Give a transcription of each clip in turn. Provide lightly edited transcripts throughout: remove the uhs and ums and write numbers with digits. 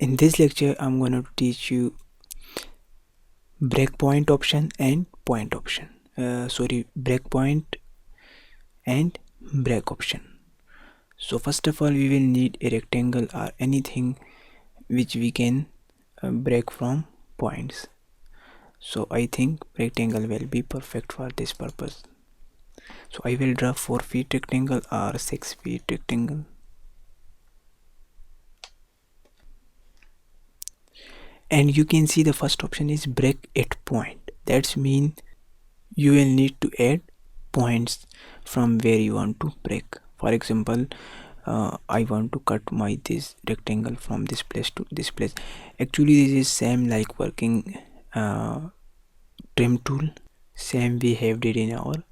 In this lecture I'm going to teach you breakpoint option and point option. Breakpoint and break option. So first of all we will need a rectangle or anything which we can break from points. So I think rectangle will be perfect for this purpose. So I will draw 4 feet rectangle or 6 feet rectangle. And you can see the first option is break at point. That's mean you will need to add points from where you want to break. For example, I want to cut my this rectangle from this place to this place. Actually this is same like working trim tool, same we have did in our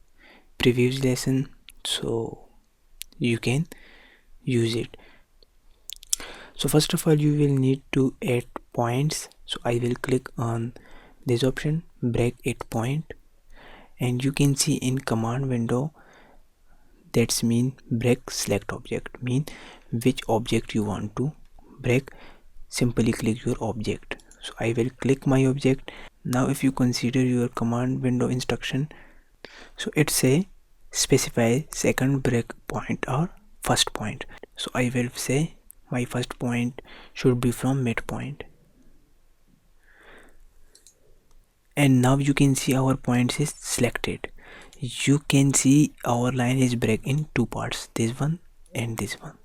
previous lesson, so you can use it. So first of all you will need to add points. So I will click on this option, break at point, and you can see in command window that's mean break select object, mean which object you want to break. Simply click your object. So I will click my object. Now if you consider your command window instruction, so it say specify second break point or first point. So I will say my first point should be from midpoint. And now you can see our points is selected. You can see our line is break in two parts, this one and this one.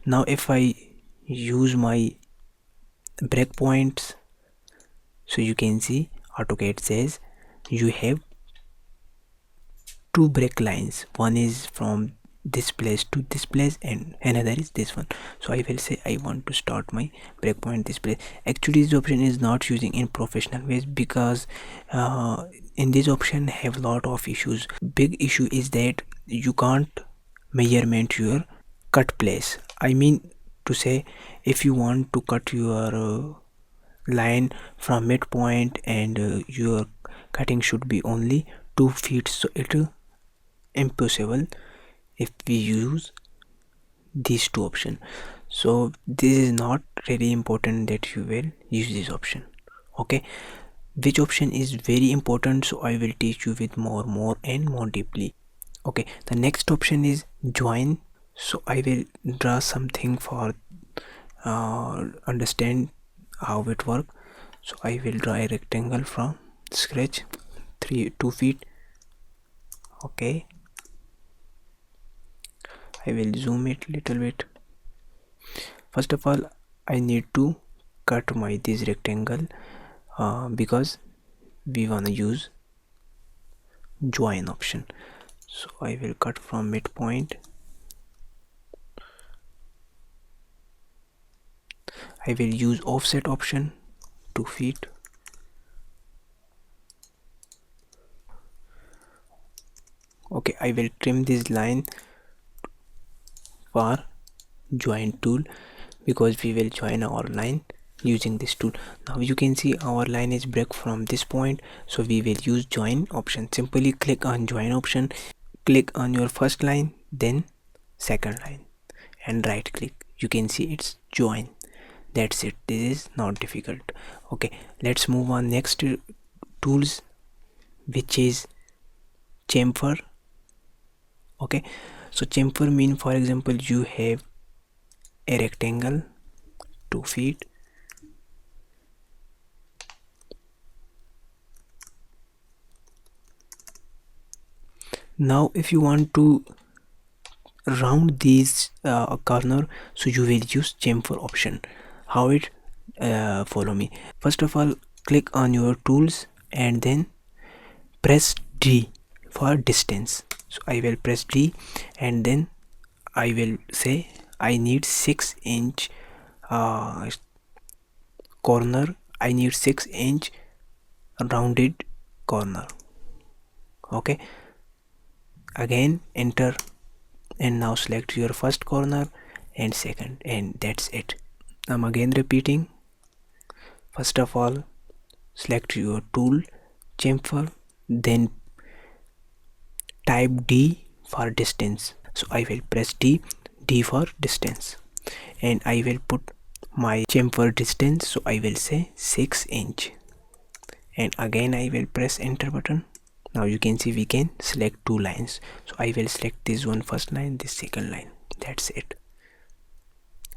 Now if I use my breakpoints, so you can see AutoCAD says you have two break lines, one is from this place to this place and another is this one. So I will say I want to start my breakpoint this place. Actually this option is not using in professional ways because in this option have lot of issues. Big issue is that you can't measurement your cut place. I mean to say, if you want to cut your line from midpoint and your cutting should be only 2 feet, so it is impossible if we use these two options. So this is not really important that you will use this option. Okay, which option is very important, so I will teach you with more and more deeply. Okay, the next option is join. So I will draw something for understand how it work. So I will draw a rectangle from scratch, 2 feet. Okay, I will zoom it little bit. First of all I need to cut my this rectangle because we wanna use join option. So I will cut from midpoint. I will use offset option, 2 feet. Okay, I will trim this line for join tool because we will join our line using this tool. Now you can see our line is break from this point, so we will use join option. Simply click on join option, click on your first line, then second line and right click. You can see it's join. That's it, this is not difficult. Okay, let's move on next tools, which is chamfer. Okay, so chamfer mean, for example, you have a rectangle 2 feet. Now if you want to round these corner, so you will use chamfer option. How it follow me. First of all click on your tools and then press D for distance. So I will press D and then I will say I need 6-inch corner. I need 6-inch rounded corner. Okay, again enter and now select your first corner and second, and that's it. I'm again repeating. First of all select your tool chamfer, then type D for distance. So I will press D for distance and I will put my chamfer distance, so I will say 6 inch, and again I will press enter button. Now you can see we can select two lines, so I will select this one first line, this second line. That's it.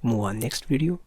Move on next video.